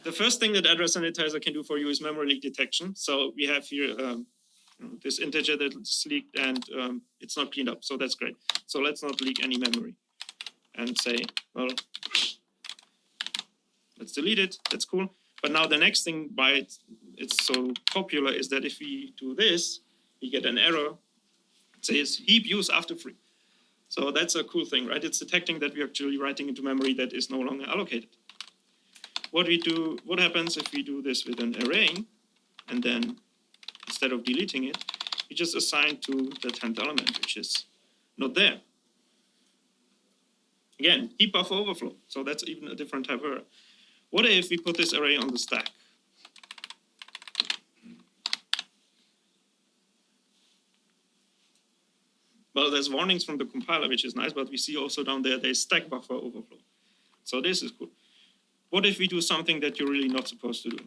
the first thing that Address Sanitizer can do for you is memory leak detection. So we have here this integer that's leaked and it's not cleaned up. So that's great. So let's not leak any memory and say, well, let's delete it. That's cool. But now the next thing why it's so popular is that if we do this, we get an error. It says heap use after free. So that's a cool thing, right? It's detecting that we're actually writing into memory that is no longer allocated. What happens if we do this with an array, and then instead of deleting it, we just assign to the 10th element, which is not there. Again, heap buffer overflow. So that's even a different type of error. What if we put this array on the stack? Well, there's warnings from the compiler, which is nice, but we see also down there, there's stack buffer overflow. So this is cool. What if we do something that you're really not supposed to do?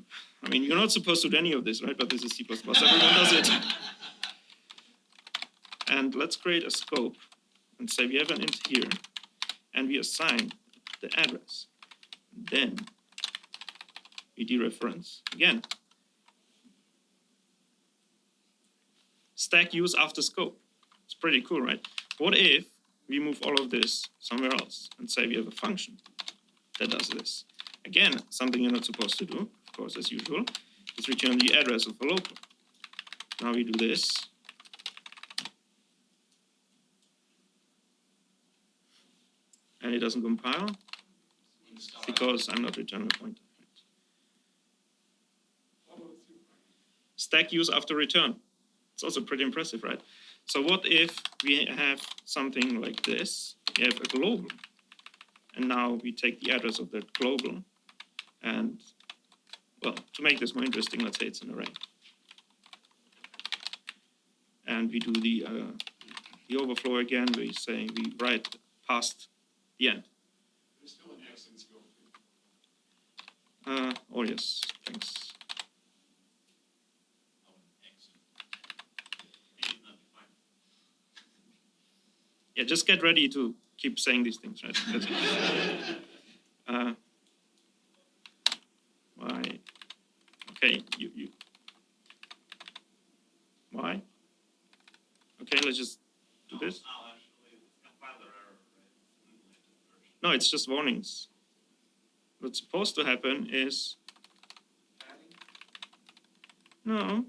I mean, you're not supposed to do any of this, right? But this is C++, everyone does it. And let's create a scope and say we have an int here, and we assign the address. Then we dereference again. Stack use after scope. It's pretty cool, right? What if we move all of this somewhere else and say we have a function that does this? Again, something you're not supposed to do, of course, as usual, is return the address of a local. Now we do this. And it doesn't compile because I'm not returning a pointer. Stack use after return. It's also pretty impressive, right? So what if we have something like this? We have a global. And now we take the address of that global. And, well, to make this more interesting, let's say it's an array. And we do the overflow again. We say we write past the end. There's still an X in scope. Oh, yes, thanks. Yeah, just get ready to keep saying these things, right? Why? Okay, you. Why? Okay, let's just do this. No, it's just warnings. What's supposed to happen is no.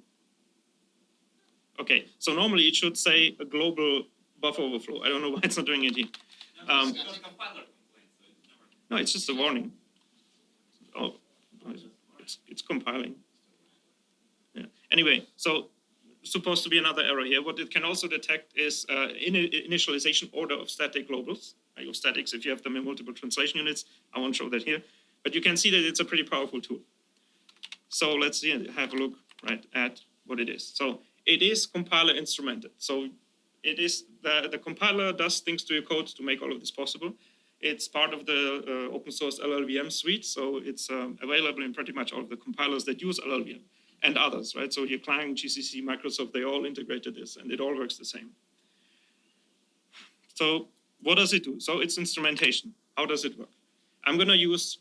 Okay, so normally it should say a global buffer overflow. I don't know why it's not doing it here. No, it's just a warning. Oh, it's compiling. Yeah. Anyway, so supposed to be another error here. What it can also detect is initialization order of static globals, of statics. If you have them in multiple translation units, I won't show that here. But you can see that it's a pretty powerful tool. So let's have a look right at what it is. So it is compiler instrumented. So it is the compiler does things to your code to make all of this possible. It's part of the open source LLVM suite, so it's available in pretty much all of the compilers that use LLVM and others, right? So here, Clang, GCC, Microsoft, they all integrated this, and it all works the same. So what does it do? So it's instrumentation. How does it work? I'm going to use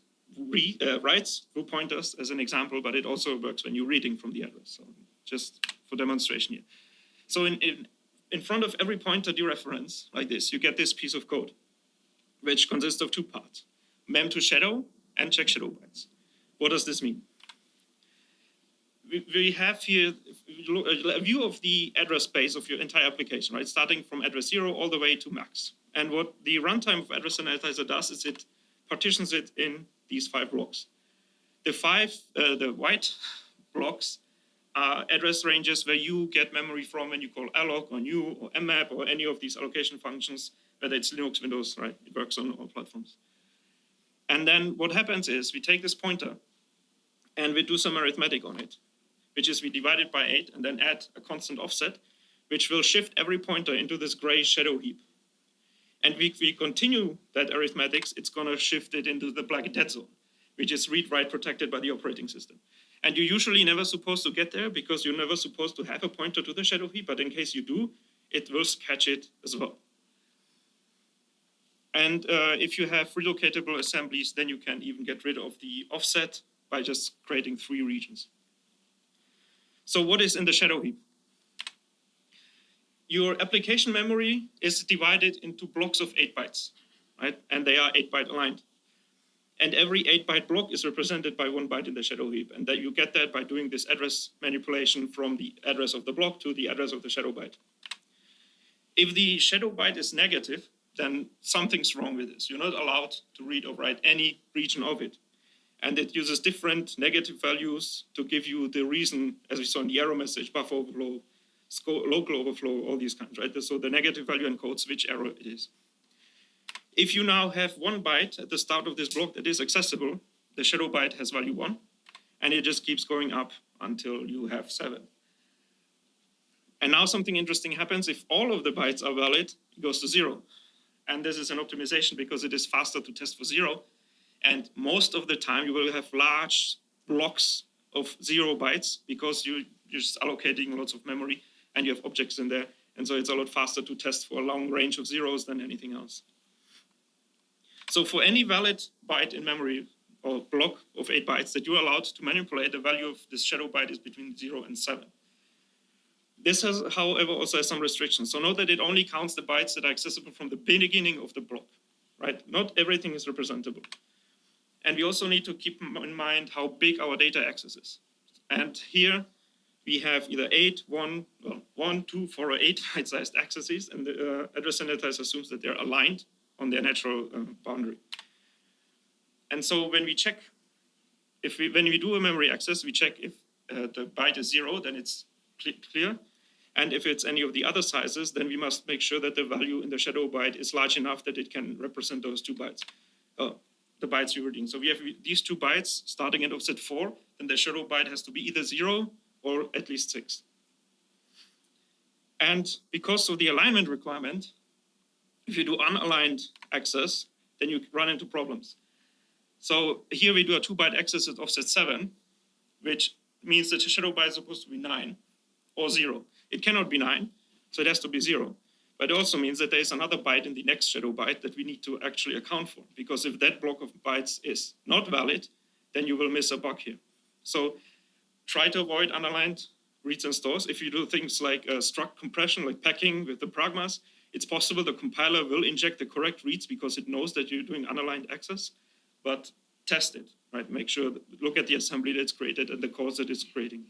writes through pointers as an example, but it also works when you're reading from the address. So just for demonstration here. So in front of every pointer dereference, like this, you get this piece of code, which consists of two parts, mem to shadow and check shadow bytes. What does this mean? We have here a view of the address space of your entire application, right? Starting from address 0 all the way to max. And what the runtime of Address Sanitizer does is it partitions it in these 5 blocks. The white blocks are address ranges where you get memory from when you call alloc or new or mmap or any of these allocation functions, whether it's Linux, Windows, right? It works on all platforms. And then what happens is we take this pointer and we do some arithmetic on it, which is we divide it by 8 and then add a constant offset, which will shift every pointer into this gray shadow heap. And we continue that arithmetics, it's going to shift it into the black dead zone, which is read-write protected by the operating system. And you're usually never supposed to get there because you're never supposed to have a pointer to the shadow heap, but in case you do, it will catch it as well. And if you have relocatable assemblies, then you can even get rid of the offset by just creating 3 regions. So what is in the shadow heap? Your application memory is divided into blocks of 8 bytes, right? And they are 8-byte aligned. And every 8-byte block is represented by 1 byte in the shadow heap. And that you get that by doing this address manipulation from the address of the block to the address of the shadow byte. If the shadow byte is negative, then something's wrong with this. You're not allowed to read or write any region of it. And it uses different negative values to give you the reason, as we saw in the error message, buffer overflow, local overflow, all these kinds, right? So the negative value encodes which error it is. If you now have 1 byte at the start of this block that is accessible, the shadow byte has value 1, and it just keeps going up until you have 7. And now something interesting happens. If all of the bytes are valid, it goes to 0. And this is an optimization because it is faster to test for 0. And most of the time, you will have large blocks of 0 bytes because you're just allocating lots of memory and you have objects in there. And so it's a lot faster to test for a long range of zeros than anything else. So for any valid byte in memory or block of 8 bytes that you're allowed to manipulate, the value of this shadow byte is between 0 and 7. This has, however, also has some restrictions. So note that it only counts the bytes that are accessible from the beginning of the block, right? Not everything is representable. And we also need to keep in mind how big our data access is. And here we have either 1, 2, 4, or 8 byte-sized accesses, and the address sanitizer assumes that they're aligned on their natural boundary. And so when we check, when we do a memory access, we check if the byte is 0, then it's clear. And if it's any of the other sizes, then we must make sure that the value in the shadow byte is large enough that it can represent those 2 bytes, the bytes you're reading. So we have these 2 bytes starting at offset 4, then the shadow byte has to be either 0 or at least 6. And because of the alignment requirement, if you do unaligned access, then you run into problems. So here we do a 2-byte access at offset 7, which means that the shadow byte is supposed to be 9 or 0. It cannot be 9, so it has to be 0. But it also means that there is another byte in the next shadow byte that we need to actually account for. Because if that block of bytes is not valid, then you will miss a bug here. So try to avoid unaligned reads and stores. If you do things like struct compression, like packing with the pragmas, it's possible the compiler will inject the correct reads because it knows that you're doing unaligned access, but test it, right? Make sure, look at the assembly that's created and the code that it's creating.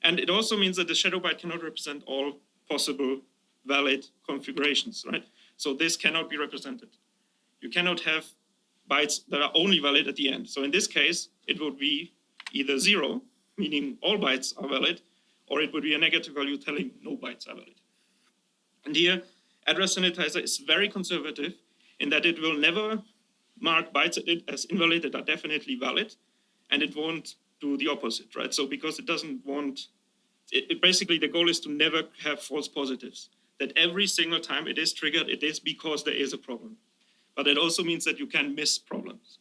And it also means that the shadow byte cannot represent all possible valid configurations, right? So this cannot be represented. You cannot have bytes that are only valid at the end. So in this case, it would be either 0, meaning all bytes are valid, or it would be a negative value telling no bytes are valid. And here, Address Sanitizer is very conservative in that it will never mark bytes as invalid that are definitely valid, and it won't do the opposite, right? So because it doesn't want, basically the goal is to never have false positives, that every single time it is triggered, it is because there is a problem. But it also means that you can miss problems.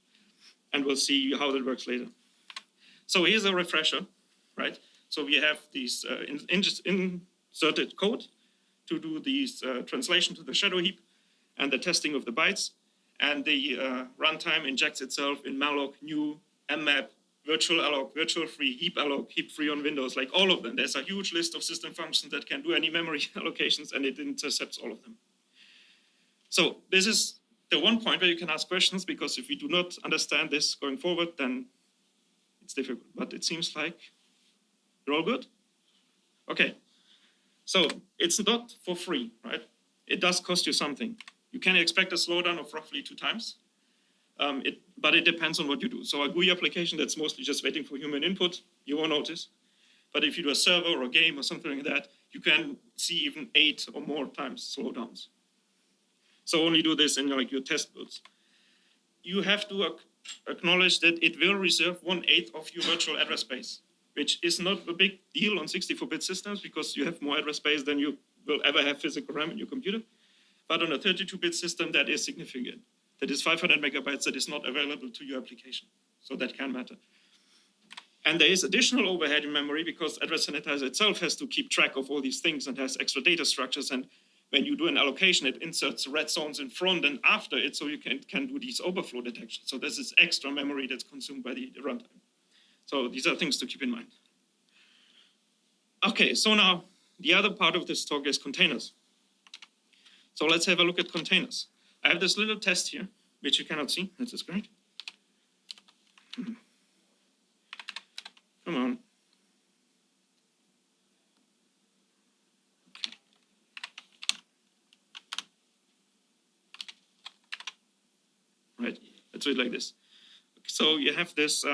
And we'll see how that works later. So here's a refresher, right? So we have these inserted code to do these translation to the shadow heap and the testing of the bytes. And the runtime injects itself in malloc, new, mmap, virtual alloc, virtual free, heap alloc, heap free on Windows, like all of them. There's a huge list of system functions that can do any memory allocations, and it intercepts all of them. So this is the one point where you can ask questions, because if we do not understand this going forward, then it's difficult. But it seems like you're all good? Okay. So it's not for free, right? It does cost you something. You can expect a slowdown of roughly 2 times. But it depends on what you do. So a GUI application that's mostly just waiting for human input, you won't notice. But if you do a server or a game or something like that, you can see even 8 or more times slowdowns. So only do this in like your test builds. You have to acknowledge that it will reserve 1/8 of your virtual address space, which is not a big deal on 64-bit systems because you have more address space than you will ever have physical RAM in your computer. But on a 32-bit system, that is significant. That is 500 megabytes that is not available to your application. So that can matter. And there is additional overhead in memory because Address Sanitizer itself has to keep track of all these things and has extra data structures. And when you do an allocation, it inserts red zones in front and after it so you can do these overflow detections. So this is extra memory that's consumed by the runtime. So these are things to keep in mind. Okay, so now the other part of this talk is containers. So let's have a look at containers. I have this little test here, which you cannot see. This is great. Come on. Right, let's do it like this. So you have this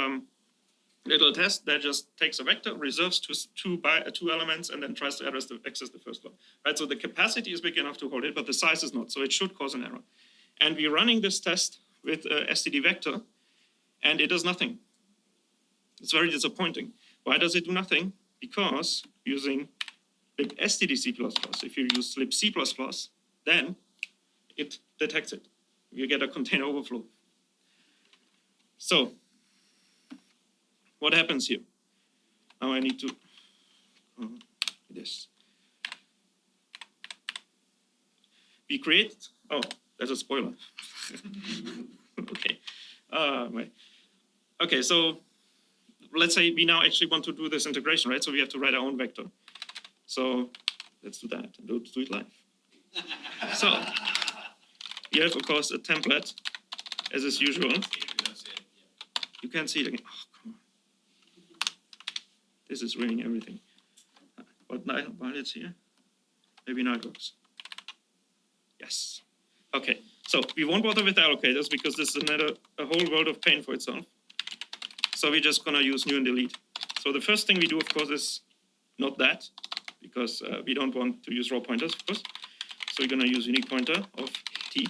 little test that just takes a vector, reserves two elements, and then tries to access the first one. Right, so the capacity is big enough to hold it, but the size is not, so it should cause an error. And we're running this test with std vector, and it does nothing. It's very disappointing. Why does it do nothing? Because using libstdc++, if you use libc++, then it detects it. You get a container overflow. So, what happens here? Now I need to this. We create, oh, that's a spoiler. Okay. Right. Okay, so let's say we now actually want to do this integration, right? So we have to write our own vector. So let's do that and do it live. So you have, of course, a template, as is usual. You can't see it again. Oh, come on. This is ruining everything. But now, while it's here, maybe now it works. Yes. Okay, so we won't bother with allocators because this is a whole world of pain for itself. So we're just gonna use new and delete. So the first thing we do, of course, is not that, because we don't want to use raw pointers, of course. So we're gonna use unique pointer of t.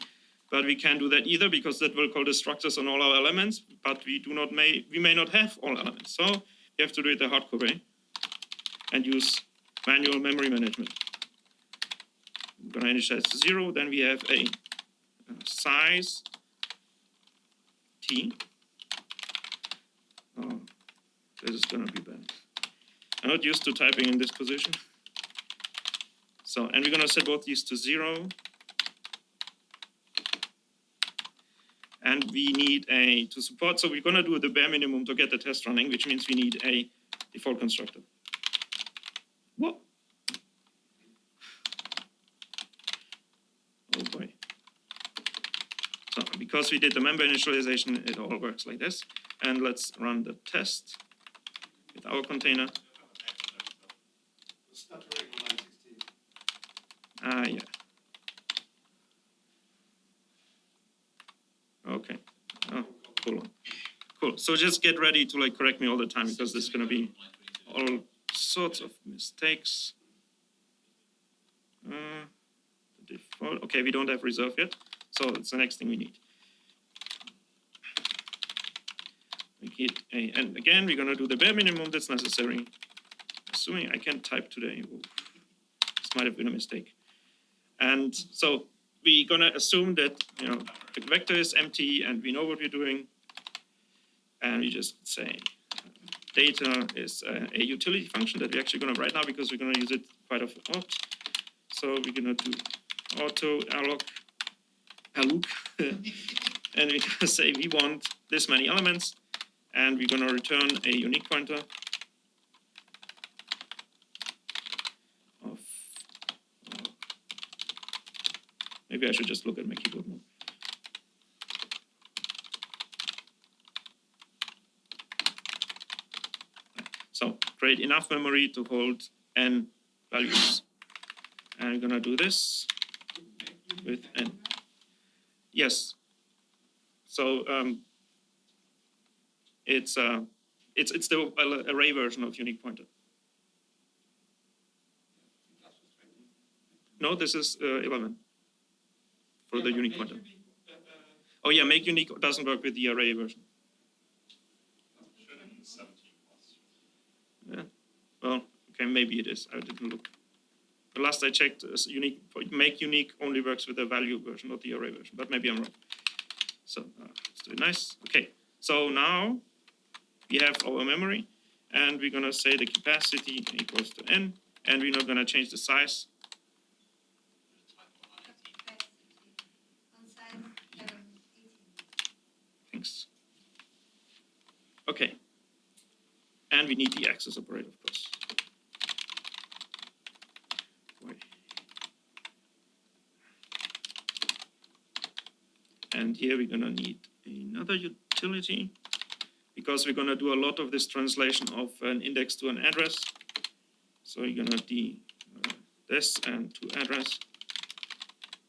But we can't do that either because that will call destructors on all our elements, but we may not have all elements. So we have to do it the hardcore way and use manual memory management. We're gonna initialize to 0, then we have a size t. Oh, this is gonna be bad. I'm not used to typing in this position. So, and we're gonna set both these to 0. And we need to support, so we're gonna do the bare minimum to get the test running, which means we need a default constructor. Whoa. Oh boy. So because we did the member initialization, it all works like this. And let's run the test with our container. Yeah. Okay. Oh, cool. So just get ready to correct me all the time because there's gonna be all sorts of mistakes. Default. Okay, we don't have reserve yet, so it's the next thing we need. And again, we're gonna do the bare minimum that's necessary. Assuming I can't type today. Ooh, this might have been a mistake. And so we're gonna assume that the vector is empty and we know what we're doing. And we just say data is a utility function that we're actually gonna write now because we're gonna use it quite often. So we're gonna do auto alloc, and we're gonna say we want this many elements, and we're gonna return a unique pointer of. Maybe I should just look at my keyboard more. So create enough memory to hold n values. And we're gonna do this with n. Yes. So it's the array version of unique pointer. No, this is 11 for the unique pointer. Oh yeah, make unique doesn't work with the array version. Yeah. Well, okay, maybe it is. I didn't look. The last I checked, make unique only works with the value version, not the array version. But maybe I'm wrong. So let's do it nice. Okay. So now we have our memory, and we're gonna say the capacity equals to n, and we're not gonna change the size. Thanks. Okay. And we need the access operator, of course. And here we're going to need another utility because we're going to do a lot of this translation of an index to an address. So we're going to do this and to address.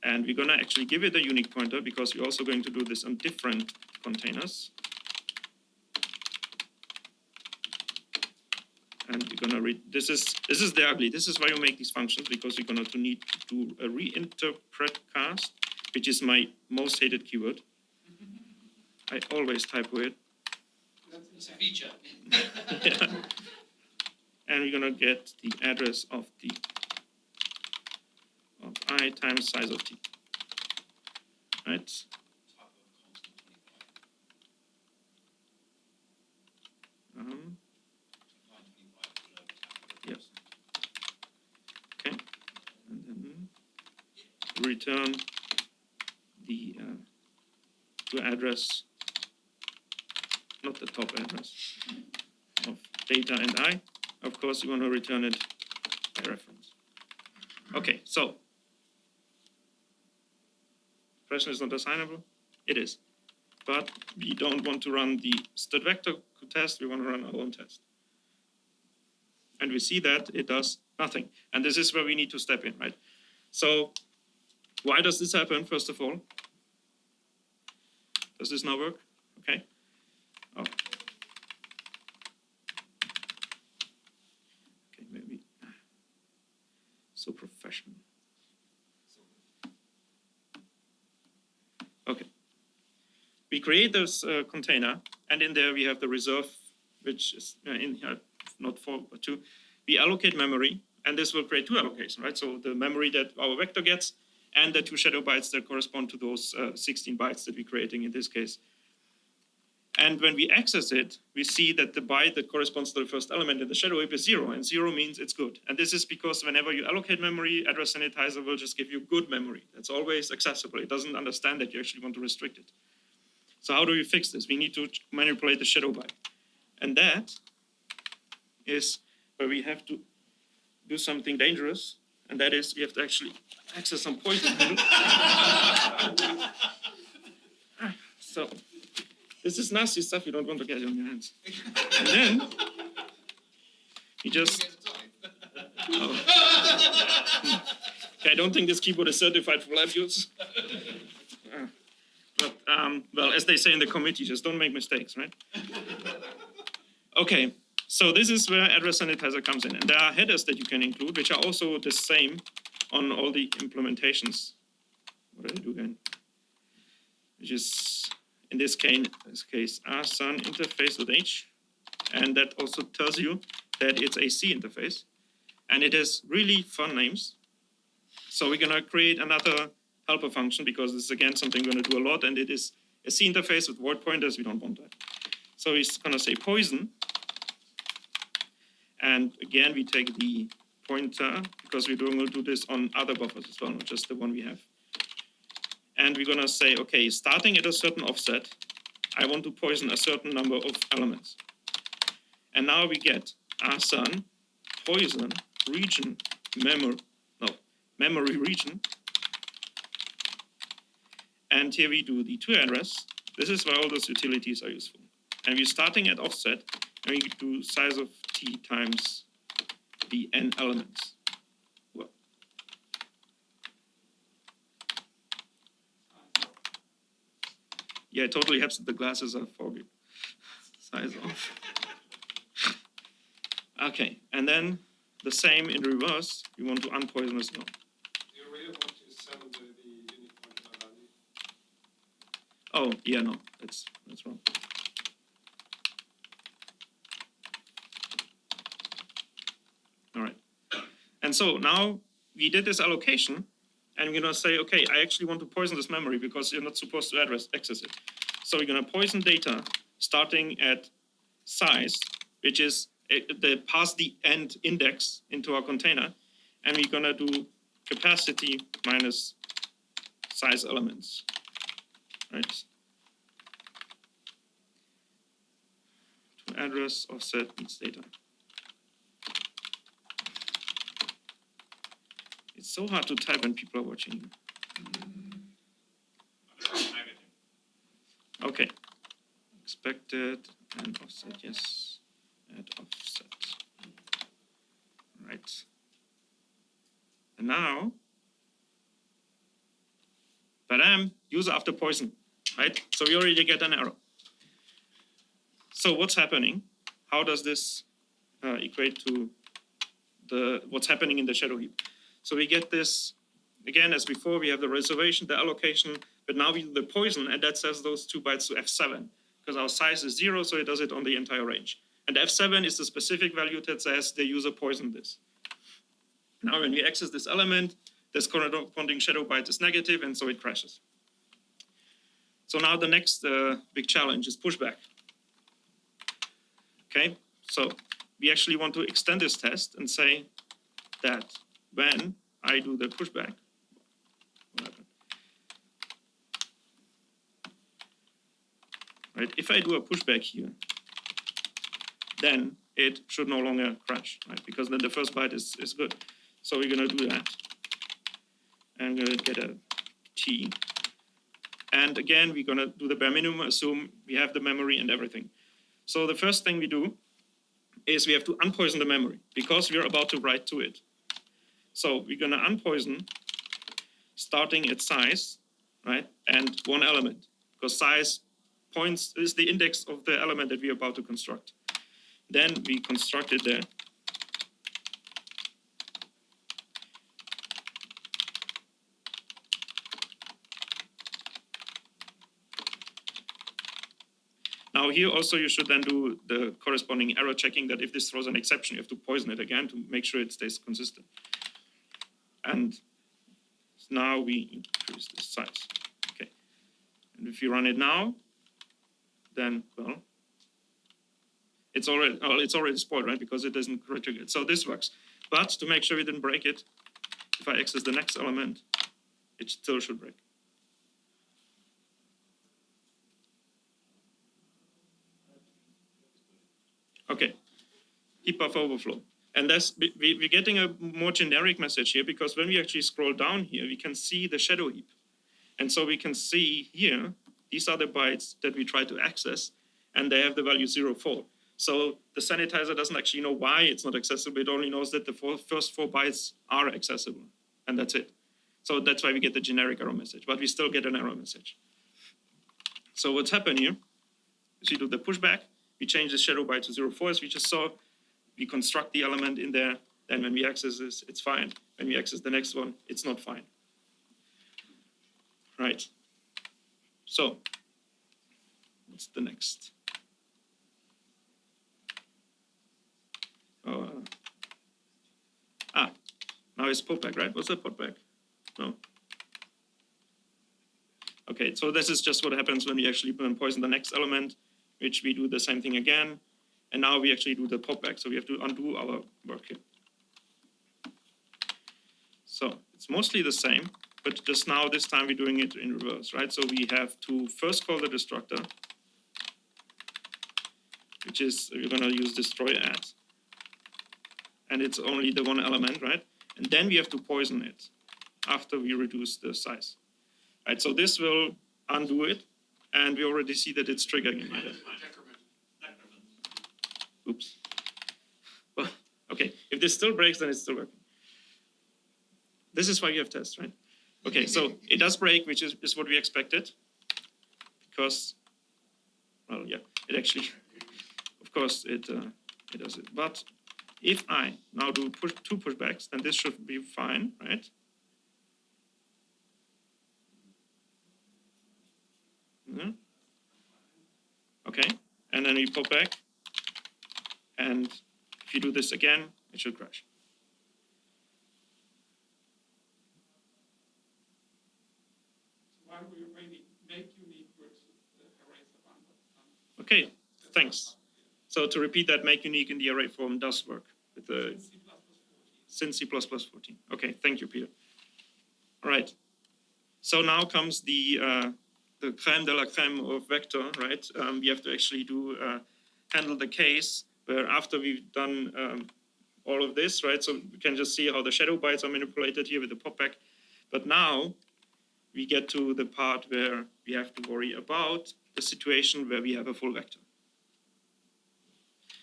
And we're going to actually give it a unique pointer because we're also going to do this on different containers. And we're going to read, this is the ugly. This is why you make these functions, because we're going to need to do a reinterpret cast, which is my most hated keyword. I always typo it. It's a feature. Yeah. And we're going to get the address of I times size of t. Right? Yes. Okay. And then return the to address, not the top address of data and I. Of course, you want to return it by reference. Okay, so question is not assignable. It is, but we don't want to run the stat vector test. We want to run our own test, and we see that it does nothing. And this is where we need to step in, right? So why does this happen? First of all, does this now work? Okay. Oh. Okay, maybe. So professional. Okay. We create this container, and in there we have the reserve, which is in here, not 4 but 2. We allocate memory, and this will create 2 allocations, right? So the memory that our vector gets, and the 2 shadow bytes that correspond to those 16 bytes that we're creating in this case. And when we access it, we see that the byte that corresponds to the first element in the shadow heap is 0, and 0 means it's good. And this is because whenever you allocate memory, Address Sanitizer will just give you good memory. That's always accessible. It doesn't understand that you actually want to restrict it. So how do we fix this? We need to manipulate the shadow byte. And that is where we have to do something dangerous, and that is we have to actually access some poison. So this is nasty stuff you don't want to get on your hands. And then you just... Oh. Okay, I don't think this keyboard is certified for live use. But, well, as they say in the committee, just don't make mistakes, right? Okay, so this is where Address Sanitizer comes in. And there are headers that you can include, which are also the same on all the implementations. What did I do again? Which is, in this case, Asan interface with H. And that also tells you that it's a C interface. And it has really fun names. So we're going to create another helper function, because this is, again, something we're going to do a lot. And it is a C interface with void pointers. We don't want that. So we're going to say poison. And again, we take the pointer, because we're going to do this on other buffers as well, not just the one we have. And we're going to say, okay, starting at a certain offset, I want to poison a certain number of elements. And now we get Asan, poison, region, memory region. And here we do the to address. This is where all those utilities are useful. And we're starting at offset, and we do size of t times the n elements. Well, yeah, it totally helps that the glasses are foggy. Size off. Okay, and then the same in reverse. We want to unpoison as well. Do you really want to send the unique pointer value? Oh, yeah, no, that's wrong. All right. And so now we did this allocation, and we're going to say, okay, I actually want to poison this memory because you're not supposed to access it. So we're going to poison data starting at size, which is past the end index into our container, and we're going to do capacity minus size elements, right? address offset needs data. It's so hard to type when people are watching. Okay. Expected and offset, yes. Add offset. Right. And now, badam, user after poison, right? So we already get an error. So what's happening? How does this equate to what's happening in the shadow heap? So we get this, again, as before, we have the reservation, the allocation, but now we do the poison, and that says those 2 bytes to F7, because our size is 0, so it does it on the entire range. And F7 is the specific value that says the user poisoned this. Now when we access this element, this corresponding shadow byte is negative, and so it crashes. So now the next big challenge is pushback. Okay, so we actually want to extend this test and say that when I do the pushback, what happened? Right, if I do a pushback here, then it should no longer crash, right? Because then the first byte is good. So we're gonna do that. And we're gonna get a T. And again, we're gonna do the bare minimum, assume we have the memory and everything. So the first thing we do is we have to unpoison the memory because we're about to write to it. So we're gonna unpoison starting at size, right? And one element, because size points is the index of the element that we're about to construct. Then we construct it there. Now here also you should then do the corresponding error checking that if this throws an exception, you have to poison it again to make sure it stays consistent. And now we increase the size. Okay. And if you run it now, then, well, it's already spoiled, right? Because it doesn't trigger it. So this works. But to make sure we didn't break it, if I access the next element, it still should break. Okay, heap buffer overflow. And we're getting a more generic message here because when we actually scroll down here, we can see the shadow heap. And so we can see here, these are the bytes that we try to access, and they have the value 0, 4. So the sanitizer doesn't actually know why it's not accessible. It only knows that the first 4 bytes are accessible, and that's it. So that's why we get the generic error message, but we still get an error message. So what's happened here is we do the pushback. We change the shadow byte to 0, 4, as we just saw. We construct the element in there. Then when we access this, it's fine. When we access the next one, it's not fine. Right. So what's the next? Now it's putback, right? What's that putback? No. Okay, so this is just what happens when we actually poison the next element, which we do the same thing again. And now we actually do the popback, so we have to undo our work here. So it's mostly the same, but just now this time we're doing it in reverse, right? So we have to first call the destructor, which is, we're gonna use destroy add. And it's only the one element, right? And then we have to poison it after we reduce the size. Right, so this will undo it, and we already see that it's triggering it. Oops. Well, okay, if this still breaks, then it's still working. This is why you have tests, right? Okay, so it does break, which is what we expected, because, well, yeah, it actually, of course, it does it. But if I now do 2 pushbacks, then this should be fine, right? Yeah. Okay, and then we pop back, and if you do this again, it should crash. Why will you maybe make unique works with the arrays of Okay, thanks. So to repeat that, make unique in the array form does work with the since C++14. Okay, thank you, Peter. All right. So now comes the crème de la crème of vector, right? We have to actually do handle the case where after we've done all of this, right? So we can just see how the shadow bytes are manipulated here with the popback. But now we get to the part where we have to worry about the situation where we have a full vector.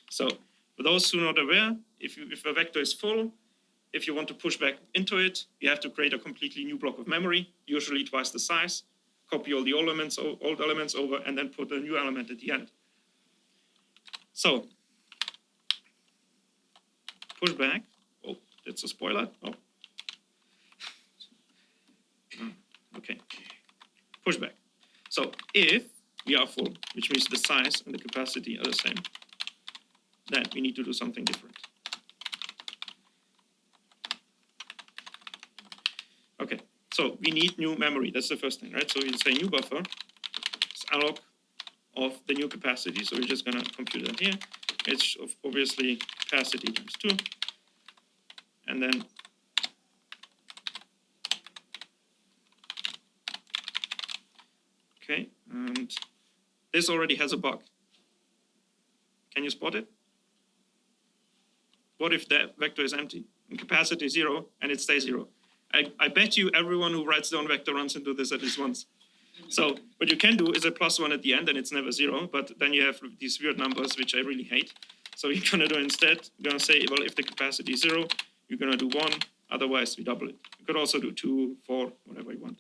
So for those who are not aware, if a vector is full, if you want to push back into it, you have to create a completely new block of memory, usually twice the size, copy all the old elements over, and then put a new element at the end. So push back. Oh, that's a spoiler. Oh. Okay. Push back. So if we are full, which means the size and the capacity are the same, then we need to do something different. Okay, so we need new memory. That's the first thing, right? So we say new buffer is alloc of the new capacity. So we're just going to compute that here. It's obviously capacity times 2. And then okay, and this already has a bug. Can you spot it? What if that vector is empty and capacity is 0 and it stays 0? I bet you everyone who writes their own vector runs into this at least once. So what you can do is a +1 at the end and it's never 0, but then you have these weird numbers which I really hate. So you're gonna do instead, you're gonna say, well, if the capacity is 0, you're gonna do 1, otherwise we double it. You could also do 2, 4, whatever you want.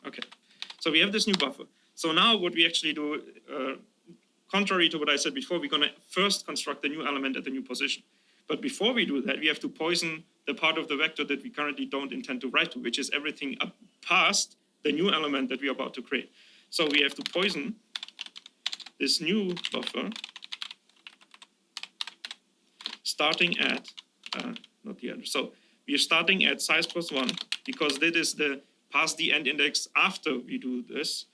Okay, so we have this new buffer. So now what we actually do, contrary to what I said before, we're gonna first construct a new element at the new position. But before we do that, we have to poison the part of the vector that we currently don't intend to write to, which is everything up past the new element that we are about to create. So we have to poison this new buffer starting at, not the address. So we are starting at size +1 because that is the past the end index after we do this.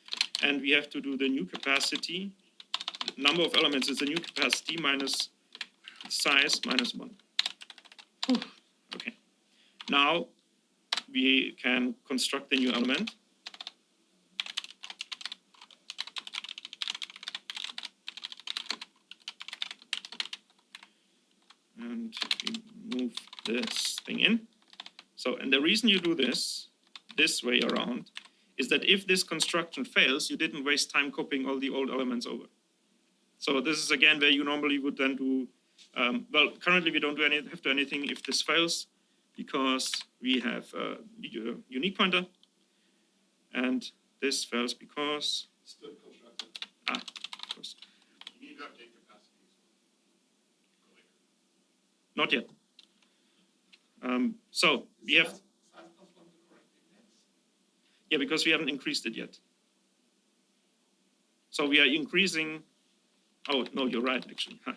And we have to do the new capacity. The number of elements is the new capacity minus size minus 1. Whew. Okay. Now we can construct the new element. And we move this thing in. So, and the reason you do this way around is that if this construction fails, you didn't waste time copying all the old elements over. So this is again where you normally would then do, well, currently we don't have to do anything if this fails because we have a unique pointer. And this fails because... Still constructed. Ah, of course. You need to update capacities. Not yet. So we have... Yeah, because we haven't increased it yet. So we are increasing... Oh, no, you're right, actually. Huh.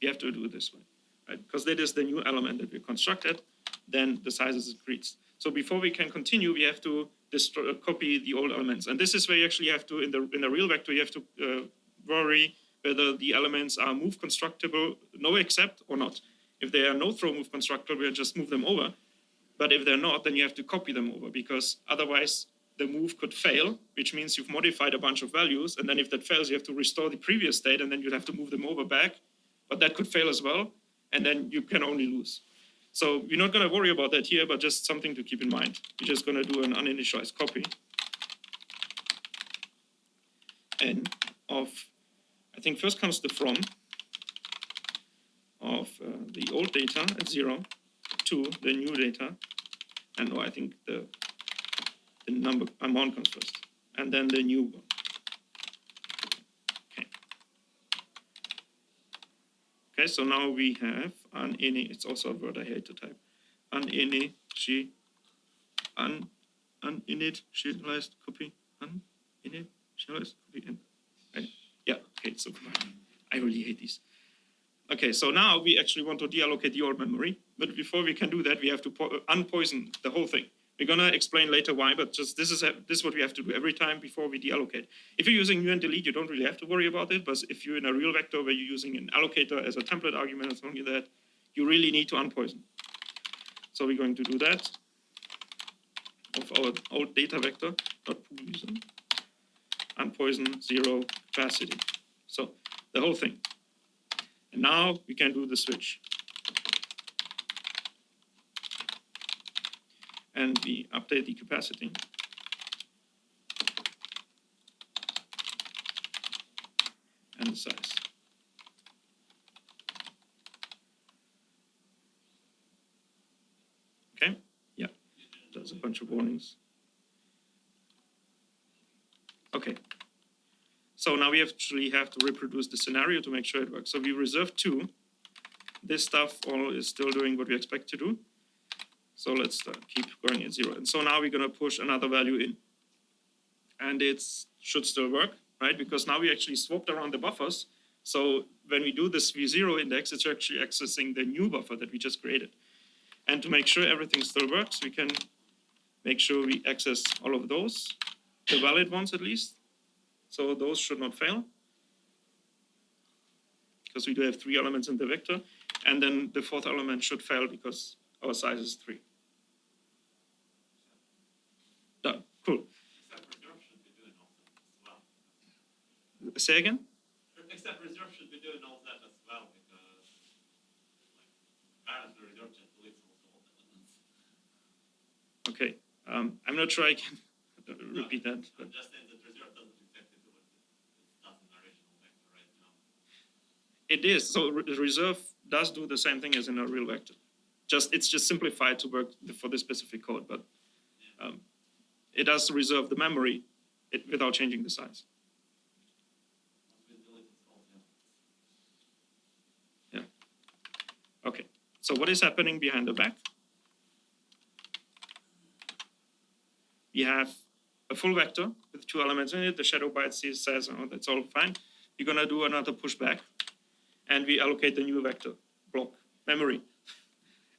We have to do it this way, right? Because that is the new element that we constructed, then the size is increased. So before we can continue, we have to copy the old elements. And this is where you actually have to, in the real vector, you have to worry whether the elements are move constructible, no except or not. If they are no throw move constructible, we'll just move them over. But if they're not, then you have to copy them over because otherwise the move could fail, which means you've modified a bunch of values. And then if that fails, you have to restore the previous state and then you'd have to move them over back. But that could fail as well. And then you can only lose. So we're not going to worry about that here, but just something to keep in mind. We're just going to do an uninitialized copy. And of, I think first comes the from of the old data at 0 to the new data. And no, I think the number amount comes first. And then the new one. Okay. Okay, so now we have an ini, it's also a word I hate to type. Uninitialized copy. Uninitialized copy in. Right? Yeah, okay, so I really hate these. Okay, so now we actually want to deallocate the old memory, but before we can do that, we have to unpoison the whole thing. We're gonna explain later why, but just this is what we have to do every time before we deallocate. If you're using new and delete, you don't really have to worry about it, but if you're in a real vector where you're using an allocator as a template argument or something like that, you really need to unpoison. So we're going to do that of our old data vector, dot poison, unpoison 0 capacity. So the whole thing. And now we can do the switch. And we update the capacity. And the size. Okay, yeah, there's a bunch of warnings. Okay, so now we actually have to reproduce the scenario to make sure it works. So we reserve 2. This stuff all is still doing what we expect to do. So let's keep going at 0. And so now we're going to push another value in. And it should still work, right? Because now we actually swapped around the buffers. So when we do this v0 index, it's actually accessing the new buffer that we just created. And to make sure everything still works, we can make sure we access all of those, the valid ones at least. So those should not fail, because we do have 3 elements in the vector. And then the 4th element should fail because our size is 3. Done. Cool. Except reserve should be doing all that as well. Say again? Except reserve should be doing all that as well, because apparently reserve just deletes also all the elements. Okay. I'm not sure I can repeat that. But I'm just saying that reserve doesn't exactly do what it does in the original vector right now. it is. So reserve does do the same thing as in a real vector. It's just simplified to work for this specific code, but it does reserve the memory without changing the size. Yeah. Okay. So what is happening behind the back? We have a full vector with 2 elements in it. The shadow byte says, oh, that's all fine. We're going to do another pushback, and we allocate the new vector block memory.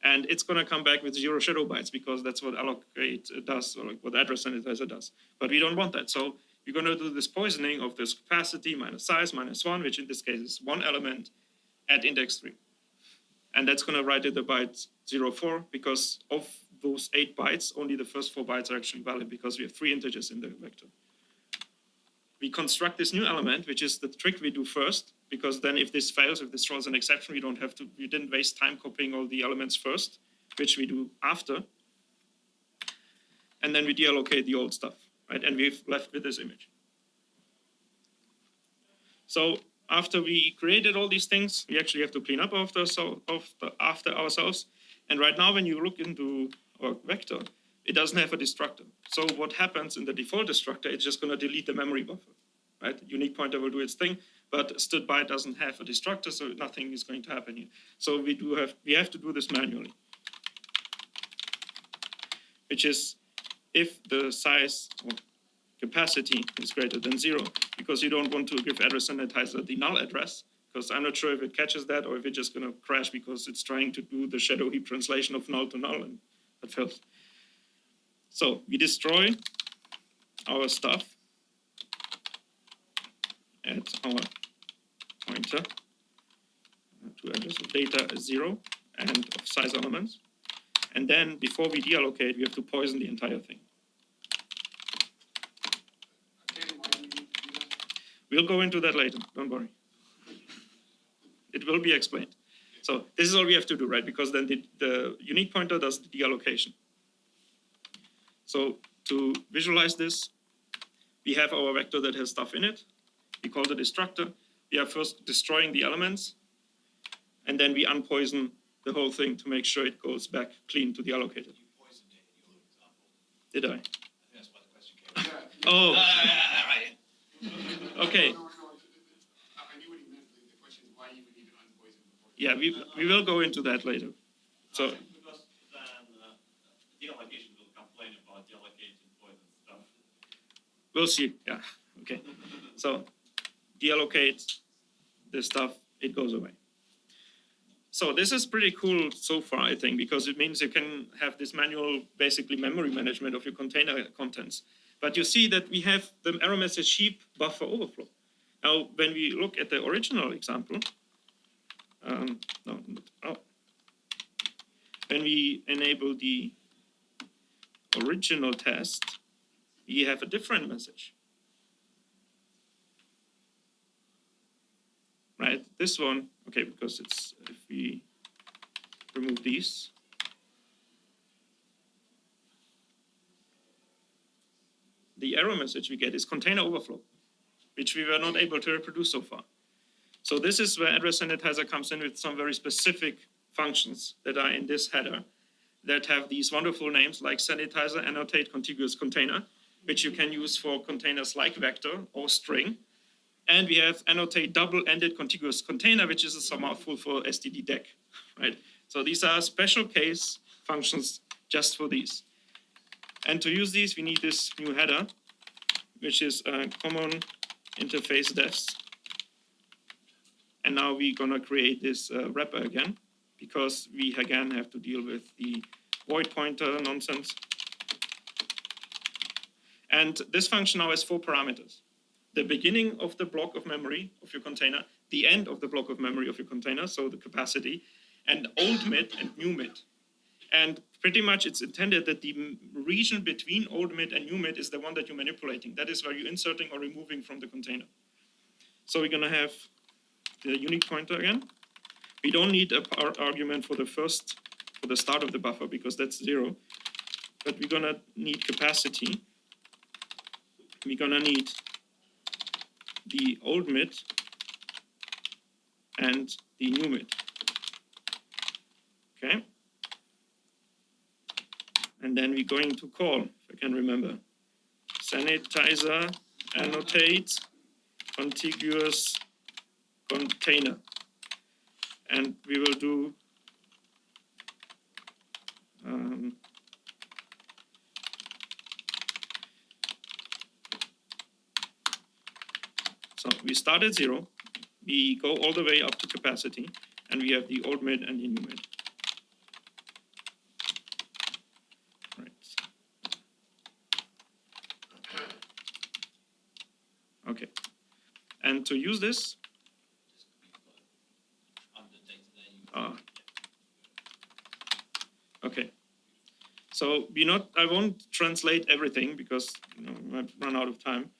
And it's going to come back with 0 shadow bytes, because that's what allocate does, or like what address sanitizer does. But we don't want that. So we're going to do this poisoning of this capacity minus size minus 1, which in this case is 1 element at index 3. And that's going to write it the byte 04, because of those 8 bytes, only the first 4 bytes are actually valid, because we have 3 integers in the vector. We construct this new element, which is the trick we do first, because then if this fails, if this throws an exception, we didn't waste time copying all the elements first, which we do after. And then we deallocate the old stuff, right? And we've left with this image. So after we created all these things, we actually have to clean up after ourselves. And right now, when you look into our vector, it doesn't have a destructor. So what happens in the default destructor, it's just going to delete the memory buffer, right? The unique pointer will do its thing, but stood byte doesn't have a destructor, so nothing is going to happen here. So we have to do this manually, which is if the size or capacity is greater than 0, because you don't want to give address sanitizer the null address, because I'm not sure if it catches that or if it's just going to crash because it's trying to do the shadow heap translation of null to null, and that fails. So we destroy our stuff at our pointer to address of data as 0 and of size elements. And then before we deallocate, we have to poison the entire thing. Okay, why do we need to do that? We'll go into that later, don't worry. It will be explained. So this is all we have to do, right? Because then the unique pointer does the deallocation. So to visualize this, we have our vector that has stuff in it. We call the destructor. We are first destroying the elements, and then we unpoison the whole thing to make sure it goes back clean to the allocator. You poisoned it in your example. Did I? I think that's why the question came. Oh, Right. okay. No, I knew what he meant. The question is why you would need to unpoison before. Yeah, we will go into that later. So Because then deallocation will complain about deallocating poison stuff. we'll see. Yeah, okay. So deallocate this stuff, it goes away. So this is pretty cool so far, I think, because it means you can have this manual, basically memory management of your container contents. But you see that we have the error message heap buffer overflow. Now, when we look at the original example, when we enable the original test, we have a different message. this one, okay, because it's, if we remove these, the error message we get is container overflow, which we were not able to reproduce so far. So this is where Address Sanitizer comes in with some very specific functions that are in this header that have these wonderful names like sanitizer, annotate, contiguous container, which you can use for containers like vector or string. And we have annotate double-ended contiguous container, which is a mouthful for STD deck, right? So these are special case functions just for these. And to use these, we need this new header, which is common interface defs. And now we're gonna create this wrapper again, because we again have to deal with the void pointer nonsense. And this function now has 4 parameters. The beginning of the block of memory of your container, the end of the block of memory of your container, so the capacity, and old mid and new mid. And pretty much it's intended that the region between old mid and new mid is the one that you're manipulating. That is where you're inserting or removing from the container. So we're gonna have the unique pointer again. We don't need a argument for the start of the buffer because that's 0. But we're gonna need capacity. We're gonna need the old mid and the new mid. Okay. And then we're going to call, if I can remember, sanitizer, annotate, contiguous container. And we will do so we start at 0, we go all the way up to capacity, and we have the old mid and the new mid. Okay, and to use this, okay. So I won't translate everything because I've run out of time,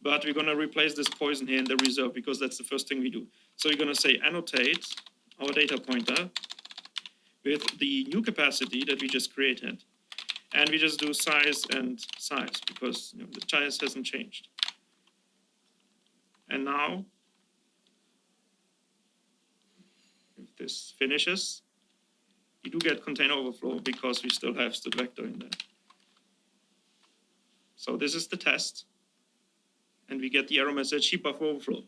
but we're gonna replace this poison here in the reserve because that's the first thing we do. So we're gonna say annotate our data pointer with the new capacity that we just created, and we just do size and size because the size hasn't changed. And now, if this finishes, you do get container overflow because we still have the vector in there. So this is the test, and we get the error message heap buffer overflow.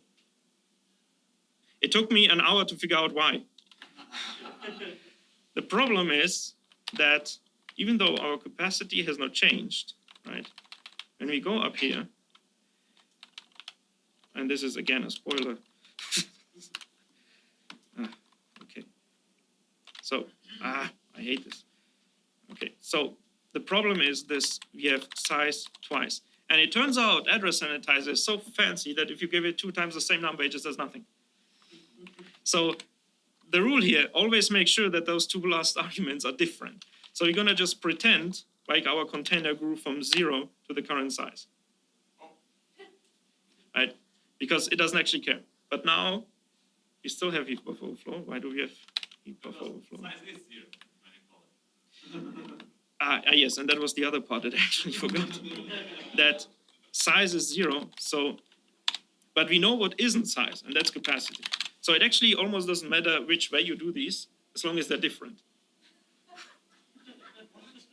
It took me an hour to figure out why. The problem is that even though our capacity has not changed, right? When we go up here, and this is again a spoiler. Okay. So, I hate this. Okay, so the problem is this, we have size twice. And it turns out Address Sanitizer is so fancy that if you give it 2 times the same number, it just does nothing. So the rule here, always make sure that those 2 last arguments are different. So we're gonna just pretend like our container grew from 0 to the current size. Right? Because it doesn't actually care. But now we still have heap buffer overflow. Why do we have heap buffer overflow? Size is 0, when you call it. Yes, and that was the other part that I actually forgot. That size is 0, so, but we know what isn't size, and that's capacity. So it actually almost doesn't matter which way you do these, as long as they're different.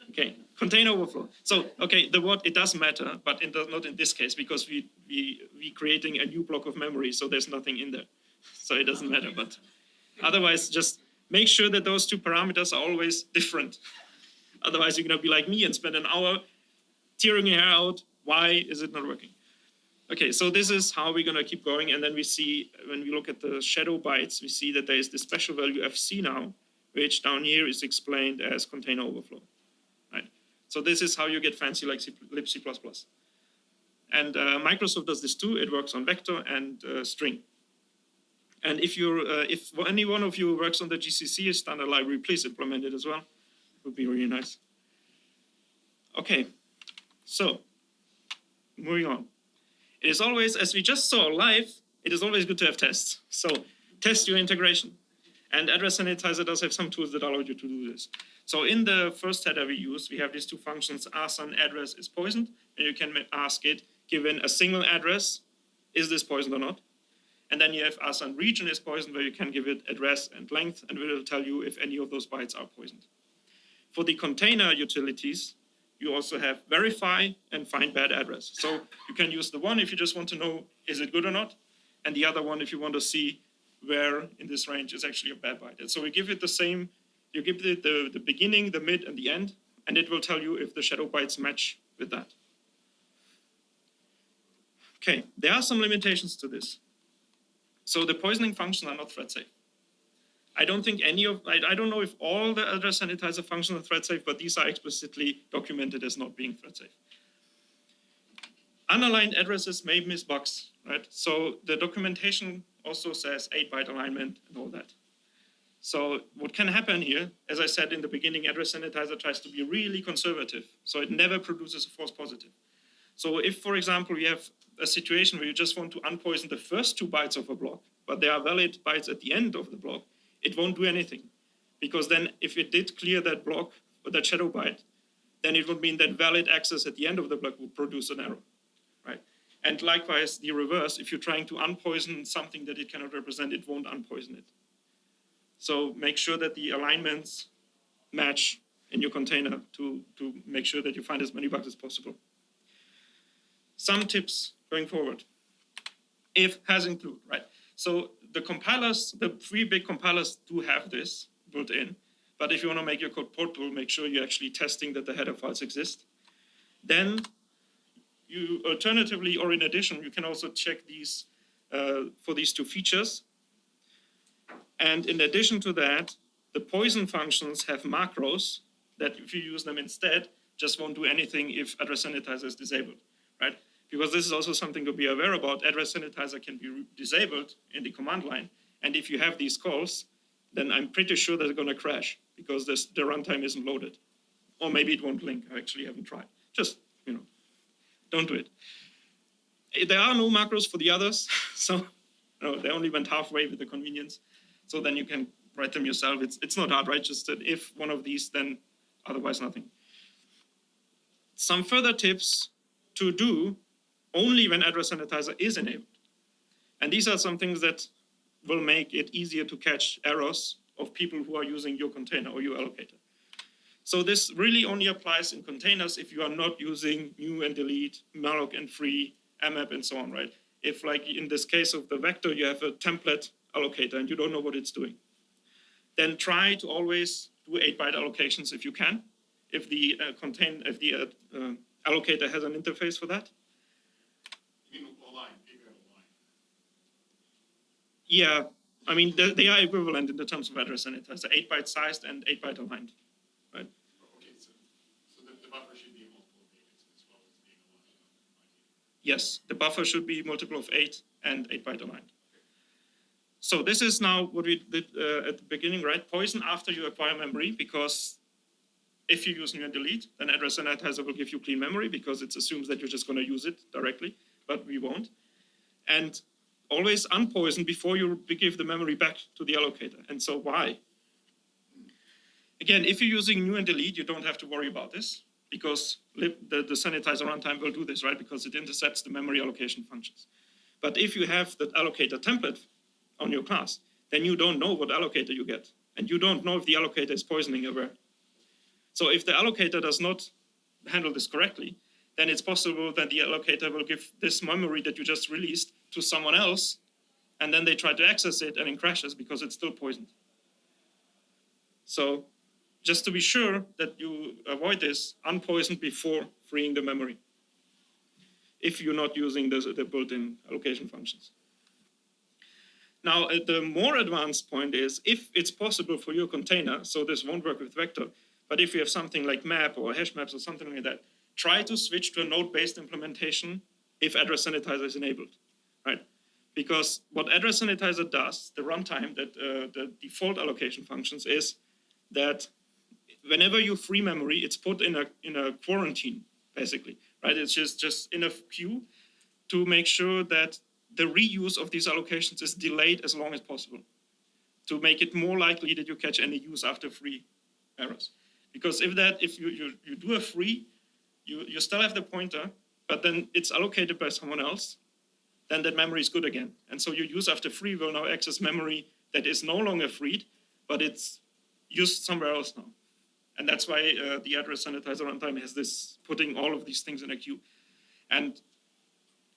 Okay, container overflow. So, okay, the what, it does matter, but it does not in this case, because we creating a new block of memory, so there's nothing in there. So it doesn't matter, but otherwise just make sure that those 2 parameters are always different. Otherwise you're gonna be like me and spend an hour tearing your hair out. Why is it not working? Okay, so this is how we're gonna keep going, and then we see, when we look at the shadow bytes, we see that there is this special value FC now, which down here is explained as container overflow. So this is how you get fancy like libc++. And Microsoft does this too. It works on vector and string. And if any one of you works on the GCC standard library, please implement it as well. It would be really nice. Okay, so moving on. It is always, as we just saw live, it is always good to have tests. So test your integration. And Address Sanitizer does have some tools that allow you to do this. So in the first header we use, we have these two functions, Asan address is poisoned, and you can ask it, given a single address, is this poisoned or not? And then you have Asan region is poisoned, where you can give it address and length, and it will tell you if any of those bytes are poisoned. For the container utilities, you also have verify and find bad address. So you can use the one if you just want to know, is it good or not? And the other one if you want to see where in this range is actually a bad byte. And so we give it the same, you give it the beginning, the mid, and the end, and it will tell you if the shadow bytes match with that. Okay, there are some limitations to this. So the poisoning functions are not thread safe. I don't think any of, I don't know if all the address sanitizer functions are thread safe, but these are explicitly documented as not being thread safe. Unaligned addresses may miss bugs, right? So the documentation also says 8-byte alignment and all that. So what can happen here, as I said in the beginning, Address Sanitizer tries to be really conservative. So it never produces a false positive. So if, for example, you have a situation where you just want to unpoison the first 2 bytes of a block, but there are valid bytes at the end of the block, it won't do anything. Because then if it did clear that block, or that shadow byte, then it would mean that valid access at the end of the block would produce an error, right? And likewise, the reverse, if you're trying to unpoison something that it cannot represent, it won't unpoison it. So make sure that the alignments match in your container to make sure that you find as many bugs as possible. Some tips going forward. If has include, right? So the compilers, the 3 big compilers do have this built in, but if you want to make your code portable, make sure you're actually testing that the header files exist. Then you alternatively, or in addition, you can also check these for these 2 features. And in addition to that, the poison functions have macros that if you use them instead, just won't do anything if Address Sanitizer is disabled, right? Because this is also something to be aware about. Address Sanitizer can be disabled in the command line. And if you have these calls, then I'm pretty sure they're going to crash because the runtime isn't loaded. Or maybe it won't link. I actually haven't tried. Just, don't do it. There are no macros for the others. So they only went halfway with the convenience. So then you can write them yourself. It's not hard, right? Just that if one of these, then otherwise nothing. Some further tips to do only when Address Sanitizer is enabled. And these are some things that will make it easier to catch errors of people who are using your container or your allocator. So this really only applies in containers if you are not using new and delete, malloc and free, mmap and so on, right? If like in this case of the vector, you have a template allocator and you don't know what it's doing, then try to always do 8-byte allocations if you can, if the allocator has an interface for that. You mean line, 8-byte line? Yeah, I mean, they are equivalent in the terms of Address Sanitizer, 8-byte sized and 8-byte aligned, right? Okay, so the buffer should be a multiple of 8 as well as being a line. Yes, the buffer should be multiple of 8 and 8-byte aligned. So this is now what we did at the beginning, right? Poison after you acquire memory, because if you use new and delete, then Address Sanitizer will give you clean memory because it assumes that you're just going to use it directly, but we won't. And always unpoison before you give the memory back to the allocator. And so why? Again, if you're using new and delete, you don't have to worry about this because the sanitizer runtime will do this, right? Because it intercepts the memory allocation functions. But if you have the allocator template on your class, then you don't know what allocator you get. And you don't know if the allocator is poisoning or where. So if the allocator does not handle this correctly, then it's possible that the allocator will give this memory that you just released to someone else, and then they try to access it and it crashes because it's still poisoned. So just to be sure that you avoid this, unpoison before freeing the memory, if you're not using the built-in allocation functions. Now, the more advanced point is, if it's possible for your container, so this won't work with vector, but if you have something like map or hash maps or something like that, try to switch to a node-based implementation if Address Sanitizer is enabled, right? Because what Address Sanitizer does, the runtime, that the default allocation functions, is that whenever you free memory, it's put in a quarantine, basically, right? It's just in a queue to make sure that the reuse of these allocations is delayed as long as possible to make it more likely that you catch any use after free errors. Because if you do a free, you still have the pointer, but then it's allocated by someone else, then that memory is good again. And so your use after free will now access memory that is no longer freed, but it's used somewhere else now. And that's why the address sanitizer runtime has this, putting all of these things in a queue. And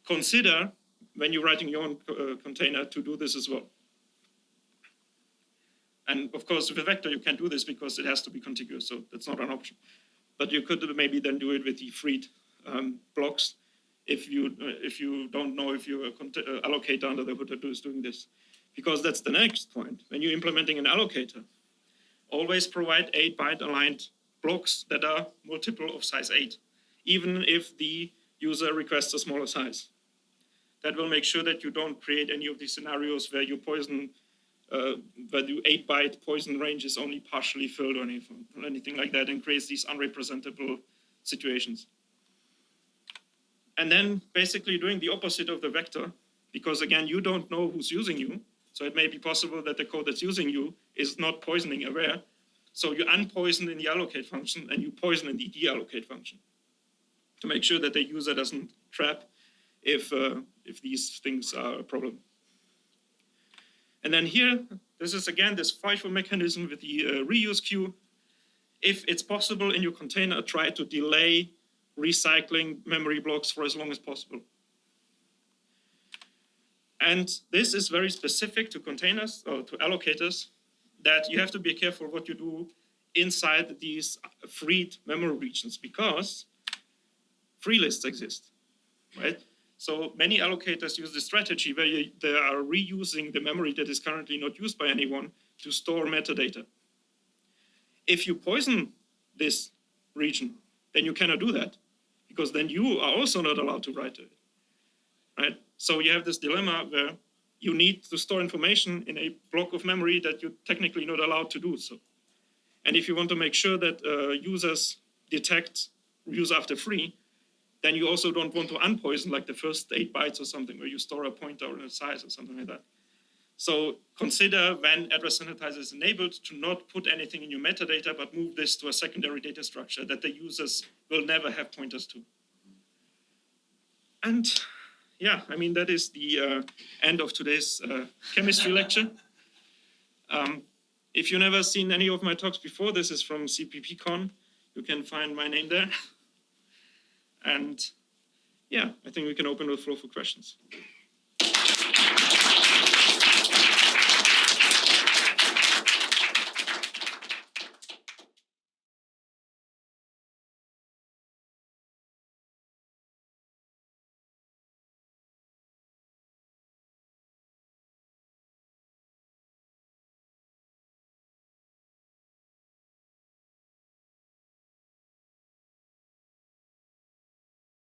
consider, when you're writing your own container, to do this as well. And of course, with a vector, you can't do this because it has to be contiguous, so that's not an option. But you could maybe then do it with the freed blocks if you don't know if your allocator under the hood is doing this. Because that's the next point. When you're implementing an allocator, always provide 8-byte aligned blocks that are multiple of size 8, even if the user requests a smaller size. That will make sure that you don't create any of these scenarios where you poison, where the 8-byte poison range is only partially filled or anything like that, and creates these unrepresentable situations. And then basically doing the opposite of the vector, because again, you don't know who's using you. So it may be possible that the code that's using you is not poisoning aware. So you unpoison in the allocate function and you poison in the deallocate function to make sure that the user doesn't trap if these things are a problem. And then here, this is again this FIFO mechanism with the reuse queue. If it's possible in your container, try to delay recycling memory blocks for as long as possible. And this is very specific to containers or to allocators, that you have to be careful what you do inside these freed memory regions, because free lists exist, right? So many allocators use this strategy where they are reusing the memory that is currently not used by anyone to store metadata. If you poison this region, then you cannot do that, because then you are also not allowed to write to it, right? So you have this dilemma where you need to store information in a block of memory that you're technically not allowed to do so. And if you want to make sure that users detect use after free, then you also don't want to unpoison like the first 8 bytes or something where you store a pointer or a size or something like that. So consider when Address Sanitizer is enabled to not put anything in your metadata, but move this to a secondary data structure that the users will never have pointers to. And yeah, I mean, that is the end of today's chemistry lecture. If you've never seen any of my talks before, this is from CppCon. You can find my name there. And yeah, I think we can open the floor for questions.